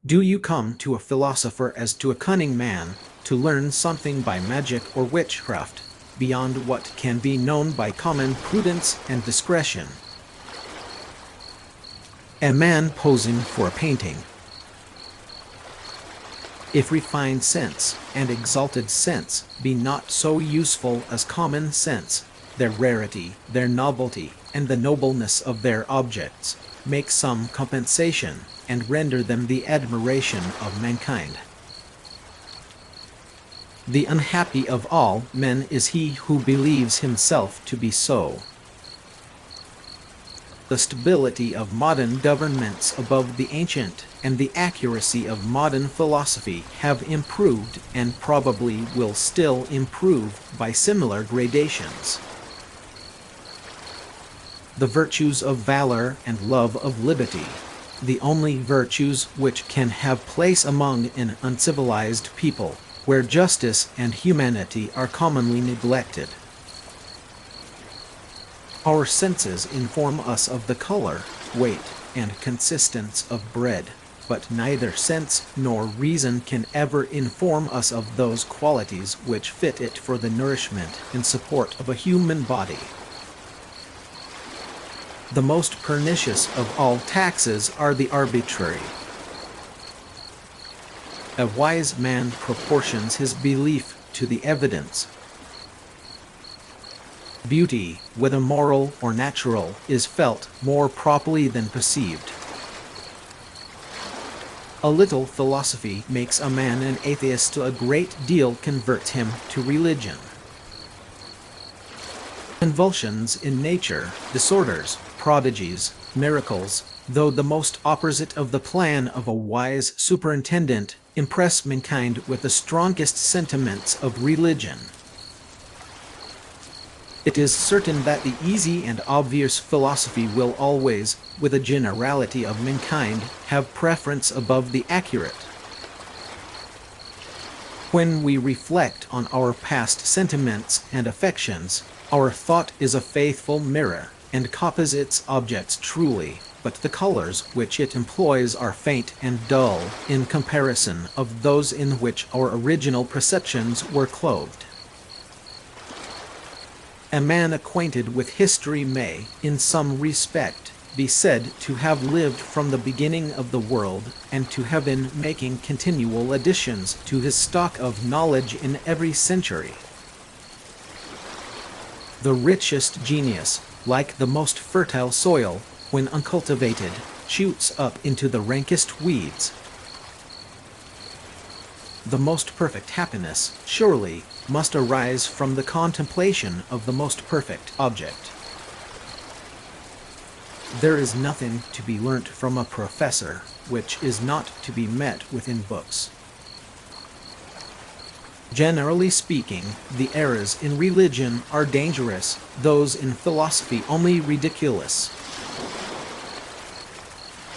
Do you come to a philosopher as to a cunning man, to learn something by magic or witchcraft, beyond what can be known by common prudence and discretion? A man posing for a painting. If refined sense and exalted sense be not so useful as common sense, their rarity, their novelty, and the nobleness of their objects make some compensation, and render them the admiration of mankind. The unhappy of all men is he who believes himself to be so. The stability of modern governments above the ancient, and the accuracy of modern philosophy have improved and probably will still improve by similar gradations. The virtues of valor and love of liberty, the only virtues which can have place among an uncivilized people, where justice and humanity are commonly neglected. Our senses inform us of the color, weight, and consistence of bread, but neither sense nor reason can ever inform us of those qualities which fit it for the nourishment and support of a human body. The most pernicious of all taxes are the arbitrary. A wise man proportions his belief to the evidence. Beauty, whether moral or natural, is felt more properly than perceived. A little philosophy makes a man an atheist, a great deal converts him to religion. Convulsions in nature, disorders, prodigies, miracles, though the most opposite of the plan of a wise superintendent, impress mankind with the strongest sentiments of religion. It is certain that the easy and obvious philosophy will always, with a generality of mankind, have preference above the accurate. When we reflect on our past sentiments and affections, our thought is a faithful mirror, and copies its objects truly, but the colors which it employs are faint and dull in comparison of those in which our original perceptions were clothed. A man acquainted with history may, in some respect, be said to have lived from the beginning of the world, and to have been making continual additions to his stock of knowledge in every century. The richest genius, like the most fertile soil, when uncultivated, shoots up into the rankest weeds. The most perfect happiness, surely, must arise from the contemplation of the most perfect object. There is nothing to be learnt from a professor which is not to be met with in books. Generally speaking, the errors in religion are dangerous, those in philosophy only ridiculous.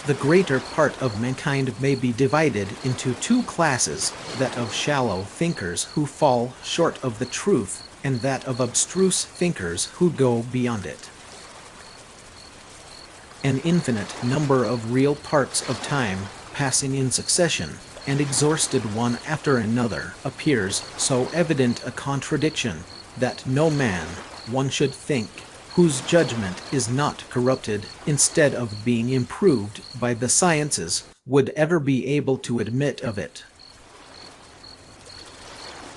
The greater part of mankind may be divided into two classes, that of shallow thinkers who fall short of the truth, and that of abstruse thinkers who go beyond it. An infinite number of real parts of time, passing in succession, and exhausted one after another, appears so evident a contradiction, that no man, one should think, whose judgment is not corrupted, instead of being improved by the sciences, would ever be able to admit of it.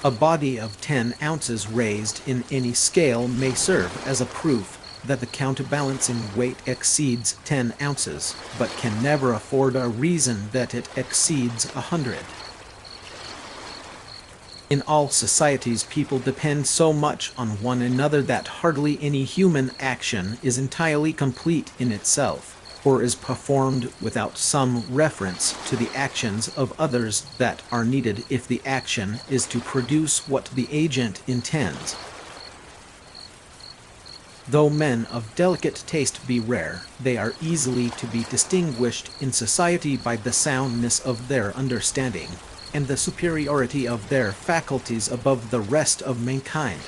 A body of 10 ounces raised in any scale may serve as a proof that the counterbalancing weight exceeds 10 ounces, but can never afford a reason that it exceeds 100. In all societies people depend so much on one another that hardly any human action is entirely complete in itself, or is performed without some reference to the actions of others that are needed if the action is to produce what the agent intends. Though men of delicate taste be rare, they are easily to be distinguished in society by the soundness of their understanding, and the superiority of their faculties above the rest of mankind.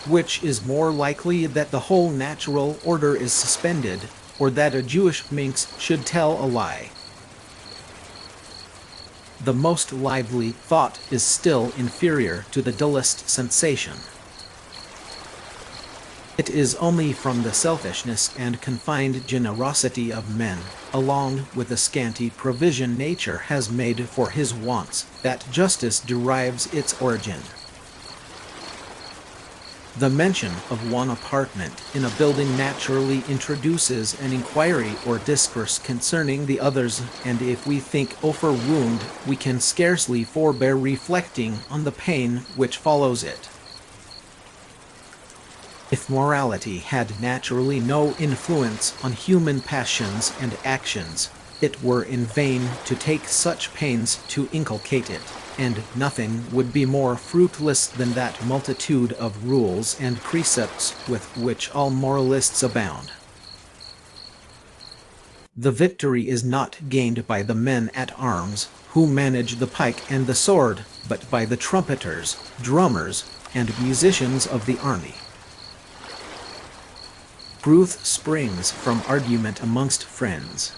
Which is more likely, that the whole natural order is suspended, or that a Jewish minx should tell a lie? The most lively thought is still inferior to the dullest sensation. It is only from the selfishness and confined generosity of men, along with the scanty provision nature has made for his wants, that justice derives its origin. The mention of one apartment in a building naturally introduces an inquiry or discourse concerning the others, and if we think overwound, we can scarcely forbear reflecting on the pain which follows it. If morality had naturally no influence on human passions and actions, it were in vain to take such pains to inculcate it, and nothing would be more fruitless than that multitude of rules and precepts with which all moralists abound. The victory is not gained by the men at arms, who manage the pike and the sword, but by the trumpeters, drummers, and musicians of the army. Truth springs from argument amongst friends.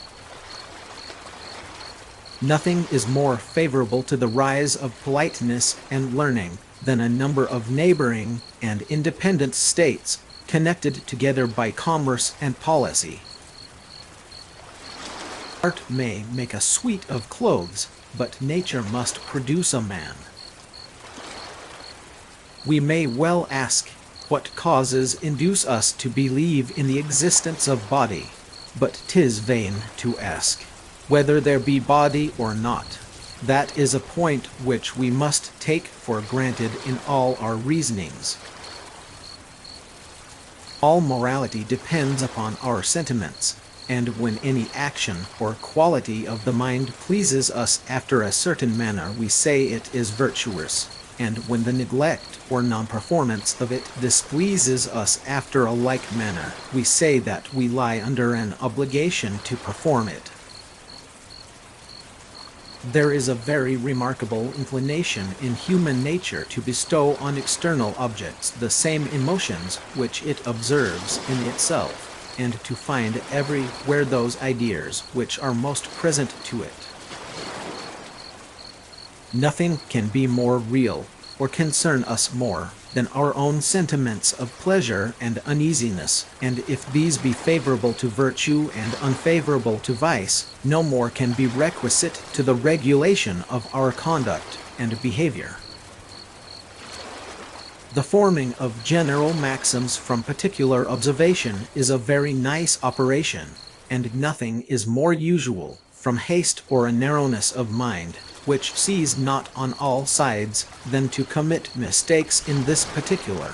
Nothing is more favorable to the rise of politeness and learning than a number of neighboring and independent states connected together by commerce and policy. Art may make a suit of clothes, but nature must produce a man. We may well ask, what causes induce us to believe in the existence of body? But 'tis vain to ask, whether there be body or not. That is a point which we must take for granted in all our reasonings. All morality depends upon our sentiments, and when any action or quality of the mind pleases us after a certain manner, we say it is virtuous, and when the neglect or non-performance of it displeases us after a like manner, we say that we lie under an obligation to perform it. There is a very remarkable inclination in human nature to bestow on external objects the same emotions which it observes in itself, and to find everywhere those ideas which are most present to it. Nothing can be more real, or concern us more, than our own sentiments of pleasure and uneasiness, and if these be favorable to virtue and unfavorable to vice, no more can be requisite to the regulation of our conduct and behavior. The forming of general maxims from particular observation is a very nice operation, and nothing is more usual, from haste or a narrowness of mind, which sees not on all sides, than to commit mistakes in this particular.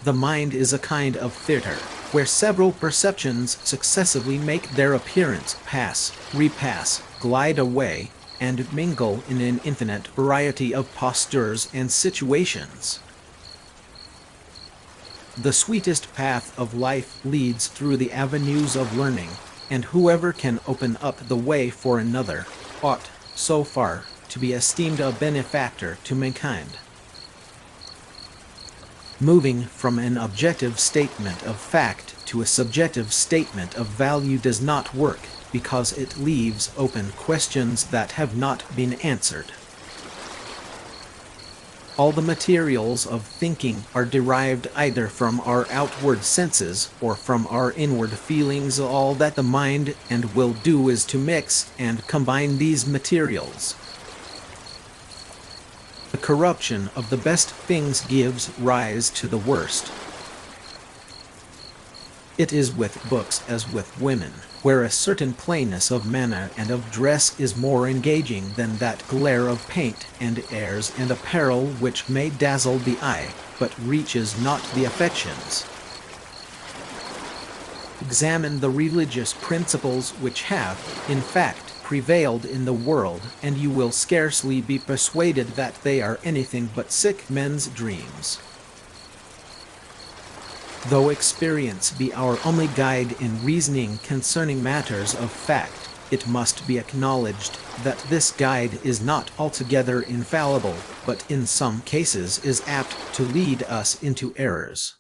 The mind is a kind of theatre, where several perceptions successively make their appearance, pass, repass, glide away, and mingle in an infinite variety of postures and situations. The sweetest path of life leads through the avenues of learning, and whoever can open up the way for another, ought, so far, to be esteemed a benefactor to mankind. Moving from an objective statement of fact to a subjective statement of value does not work, because it leaves open questions that have not been answered. All the materials of thinking are derived either from our outward senses or from our inward feelings. All that the mind and will do is to mix and combine these materials. The corruption of the best things gives rise to the worst. It is with books as with women, where a certain plainness of manner and of dress is more engaging than that glare of paint and airs and apparel which may dazzle the eye, but reaches not the affections. Examine the religious principles which have, in fact, prevailed in the world, and you will scarcely be persuaded that they are anything but sick men's dreams. Though experience be our only guide in reasoning concerning matters of fact, it must be acknowledged that this guide is not altogether infallible, but in some cases is apt to lead us into errors.